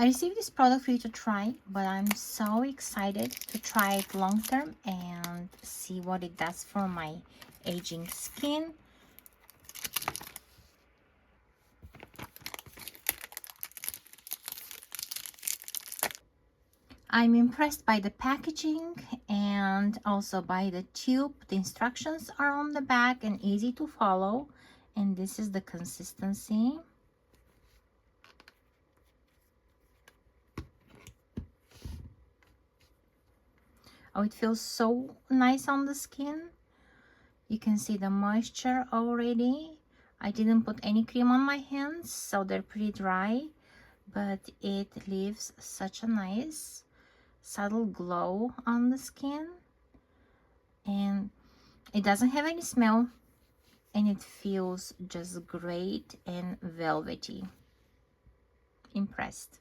I received this product for you to try, but I'm so excited to try it long term and see what it does for my aging skin. I'm impressed by the packaging and also by the tube. The instructions are on the back and easy to follow, and this is the consistency. Oh, it feels so nice on the skin. You can see the moisture already. I didn't put any cream on my hands, so they're pretty dry, but it leaves such a nice subtle glow on the skin, and it doesn't have any smell, and it feels just great and velvety. Impressed.